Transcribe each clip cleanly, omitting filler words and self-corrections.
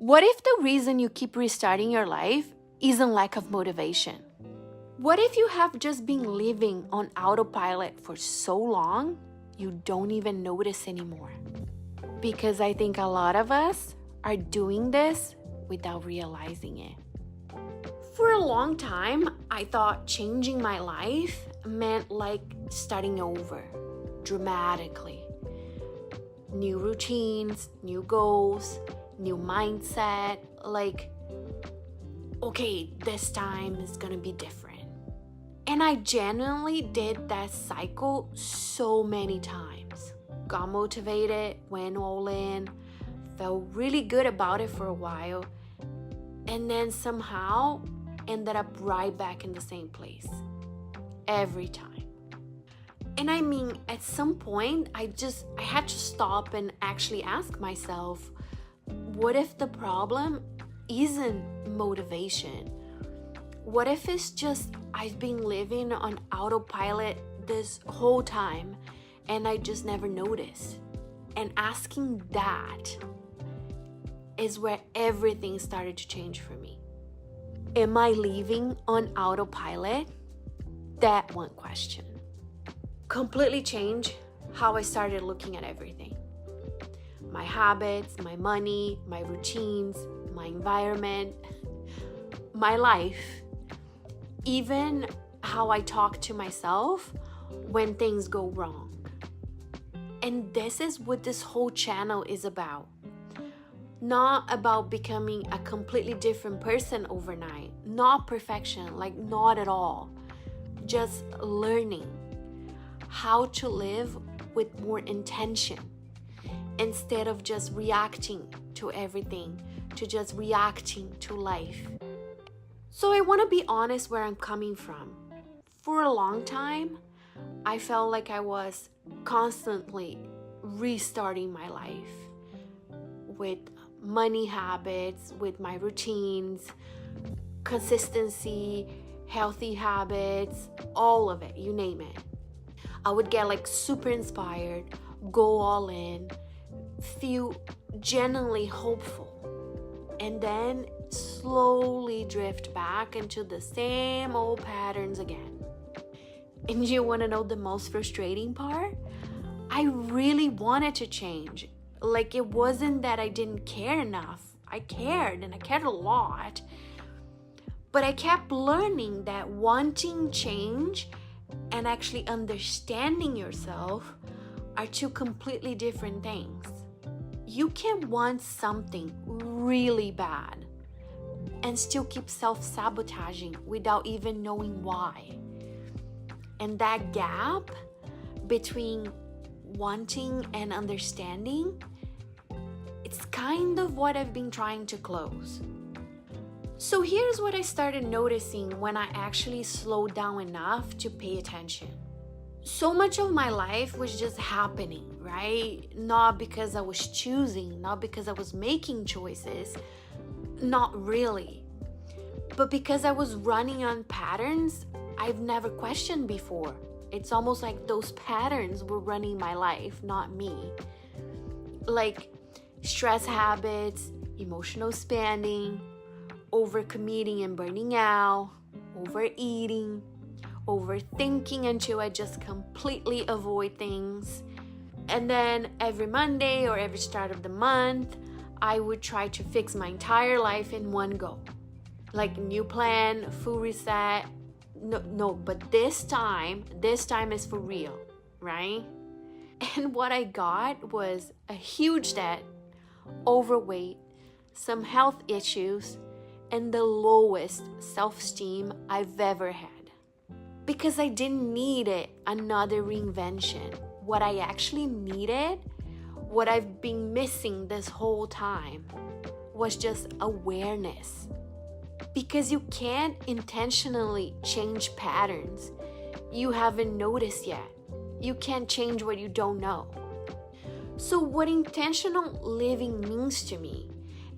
What if the reason you keep restarting your life isn't lack of motivation? What if you have just been living on autopilot for so long, you don't even notice anymore? Because I think a lot of us are doing this without realizing it. For a long time, I thought changing my life meant like starting over, dramatically. New routines, new goals, new mindset, like, okay, this time is gonna be different. And I genuinely did that cycle so many times. Got motivated, went all in, felt really good about it for a while, and then somehow ended up right back in the same place. Every time. And I mean, at some point, I had to stop and actually ask myself, what if the problem isn't motivation? What if it's just I've been living on autopilot this whole time and I just never noticed? And asking that is where everything started to change for me. Am I living on autopilot? That one question completely changed how I started looking at everything. My habits, my money, my routines, my environment, my life, even how I talk to myself when things go wrong. And this is what this whole channel is about. Not about becoming a completely different person overnight. Not perfection, like not at all. Just learning how to live with more intention instead of just reacting to everything, to just reacting to life. So I want to be honest where I'm coming from. For a long time, I felt like I was constantly restarting my life with money habits, with my routines, consistency, healthy habits, all of it, you name it. I would get like super inspired, go all in, feel genuinely hopeful, and then slowly drift back into the same old patterns again. And you want to know the most frustrating part? I really wanted to change. Like, it wasn't that I didn't care enough. I cared, and I cared a lot. But I kept learning that wanting change and actually understanding yourself are two completely different things. You can want something really bad and still keep self-sabotaging without even knowing why. And that gap between wanting and understanding, it's kind of what I've been trying to close. So here's what I started noticing when I actually slowed down enough to pay attention. So much of my life was just happening, right? Not because I was choosing, not because I was making choices, not really. But because I was running on patterns I've never questioned before. It's almost like those patterns were running my life, not me. Like stress habits, emotional spending, overcommitting and burning out, overeating, overthinking until I just completely avoid things. And then every Monday or every start of the month, I would try to fix my entire life in one go. Like new plan, full reset. No, but this time is for real, right? And what I got was a huge debt, overweight, some health issues, and the lowest self-esteem I've ever had. Because I didn't need another reinvention. What I actually needed, what I've been missing this whole time, was just awareness. Because you can't intentionally change patterns you haven't noticed yet. You can't change what you don't know. So what intentional living means to me,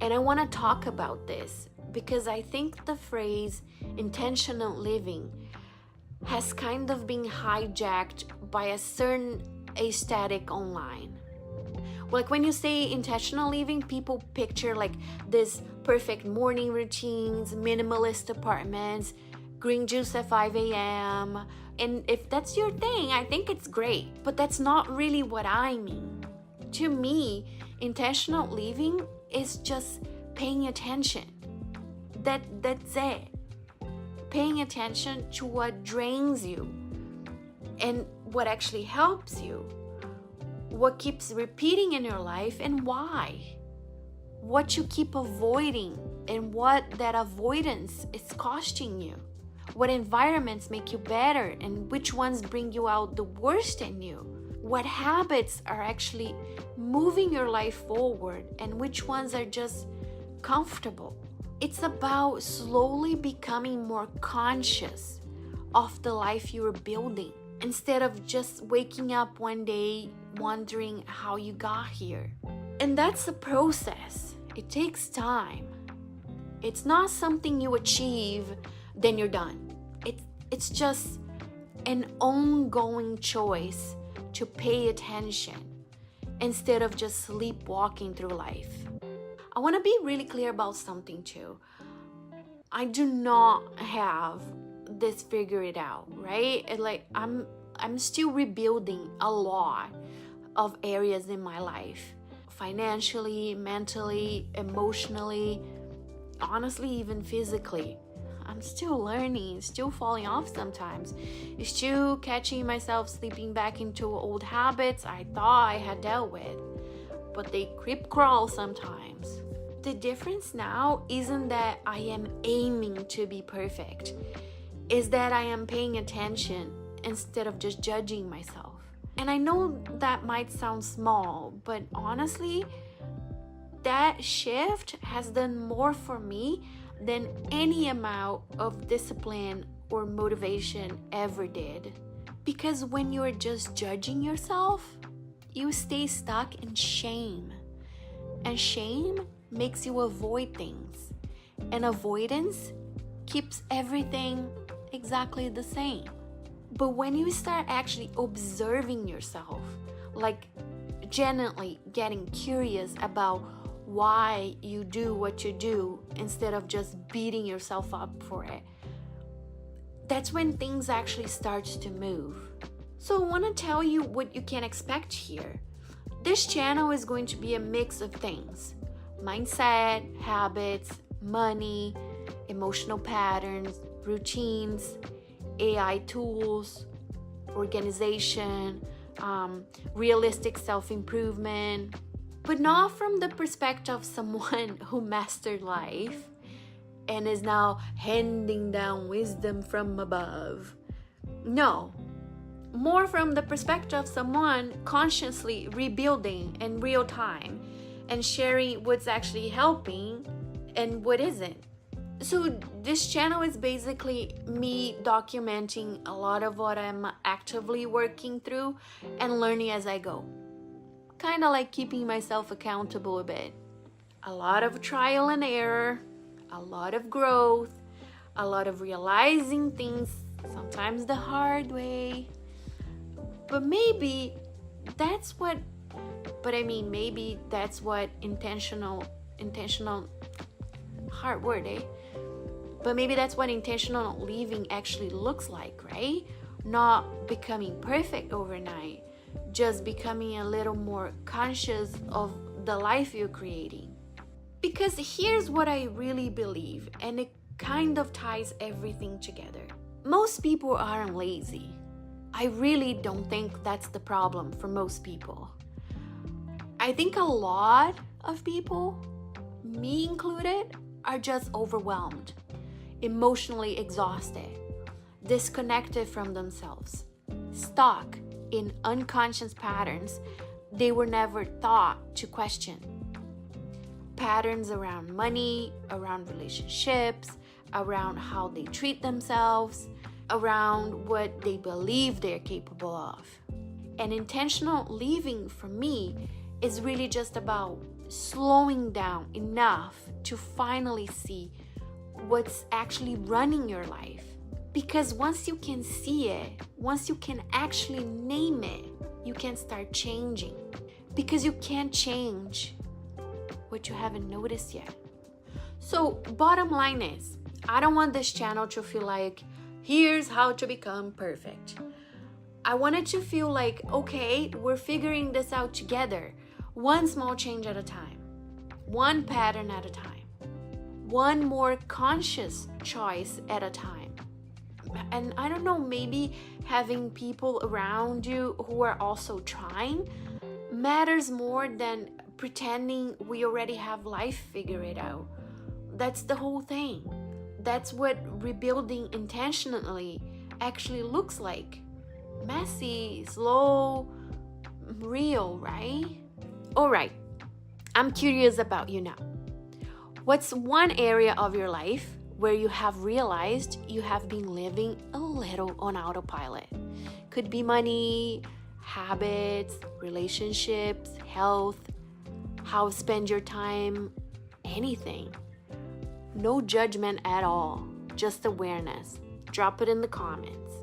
and I want to talk about this because I think the phrase intentional living has kind of been hijacked by a certain aesthetic online. Like when you say intentional living, people picture like this perfect morning routines, minimalist apartments, green juice at 5 a.m. And if that's your thing, I think it's great. But that's not really what I mean. To me, intentional living is just paying attention. That's it. Paying attention to what drains you and what actually helps you. What keeps repeating in your life and why. What you keep avoiding and what that avoidance is costing you. What environments make you better and which ones bring you out the worst in you. What habits are actually moving your life forward and which ones are just comfortable. It's about slowly becoming more conscious of the life you're building instead of just waking up one day wondering how you got here. And that's a process. It takes time. It's not something you achieve, then you're done. It's just an ongoing choice to pay attention instead of just sleepwalking through life. I want to be really clear about something too. I do not have this figured out, right? Like I'm still rebuilding a lot of areas in my life. Financially, mentally, emotionally, honestly, even physically. I'm still learning, still falling off sometimes. Still catching myself slipping back into old habits I thought I had dealt with. But they creep crawl sometimes. The difference now isn't that I am aiming to be perfect. It's that I am paying attention instead of just judging myself. And I know that might sound small, but honestly, that shift has done more for me than any amount of discipline or motivation ever did. Because when you're just judging yourself, you stay stuck in shame. And shame makes you avoid things. And avoidance keeps everything exactly the same. But when you start actually observing yourself, like genuinely getting curious about why you do what you do instead of just beating yourself up for it, that's when things actually starts to move. So I want to tell you what you can expect here. This channel is going to be a mix of things: mindset, habits, money, emotional patterns, routines, AI tools, organization, realistic self-improvement, but not from the perspective of someone who mastered life and is now handing down wisdom from above. No, more from the perspective of someone consciously rebuilding in real time and sharing what's actually helping and what isn't. So this channel is basically me documenting a lot of what I'm actively working through and learning as I go. Kind of like keeping myself accountable a bit. A lot of trial and error, a lot of growth, a lot of realizing things, sometimes the hard way. But maybe that's what intentional, hard word, eh? But maybe that's what intentional living actually looks like, right? Not becoming perfect overnight, just becoming a little more conscious of the life you're creating. Because here's what I really believe, and it kind of ties everything together. Most people aren't lazy. I really don't think that's the problem for most people. I think a lot of people, me included, are just overwhelmed, emotionally exhausted, disconnected from themselves, stuck in unconscious patterns they were never thought to question. Patterns around money, around relationships, around how they treat themselves, around what they believe they're capable of. And intentional living for me is really just about slowing down enough to finally see what's actually running your life. Because once you can see it, once you can actually name it, you can start changing. because you can't change what you haven't noticed yet. So bottom line is, I don't want this channel to feel like, here's how to become perfect. I want it to feel like, okay, we're figuring this out together, one small change at a time, one pattern at a time, one more conscious choice at a time. And I don't know, maybe having people around you who are also trying matters more than pretending we already have life figured out. That's the whole thing. That's what rebuilding intentionally actually looks like. Messy, slow, real, right? All right, I'm curious about you now. What's one area of your life where you have realized you have been living a little on autopilot? Could be money, habits, relationships, health, how to spend your time, anything. No judgment at all, just awareness. Drop it in the comments.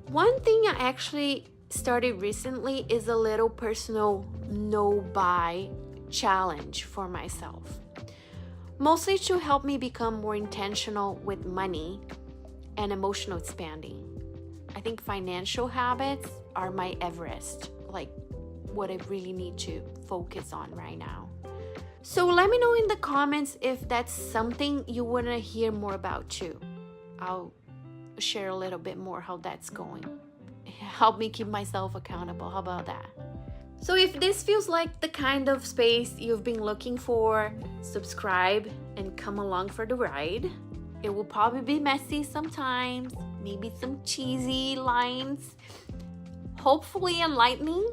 One thing I actually started recently is a little personal no-buy challenge for myself. Mostly to help me become more intentional with money and emotional expanding. I think financial habits are my Everest, like what I really need to focus on right now. So let me know in the comments if that's something you want to hear more about too. I'll share a little bit more how that's going. Help me keep myself accountable. How about that? So if this feels like the kind of space you've been looking for, subscribe and come along for the ride. It will probably be messy sometimes, maybe some cheesy lines, hopefully enlightening,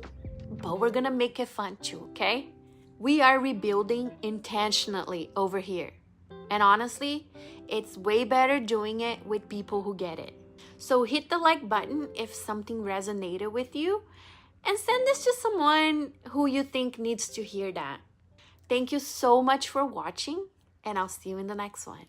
but we're gonna make it fun too, okay? We are rebuilding intentionally over here. And honestly, it's way better doing it with people who get it. So hit the like button if something resonated with you, and send this to someone who you think needs to hear that. Thank you so much for watching, and I'll see you in the next one.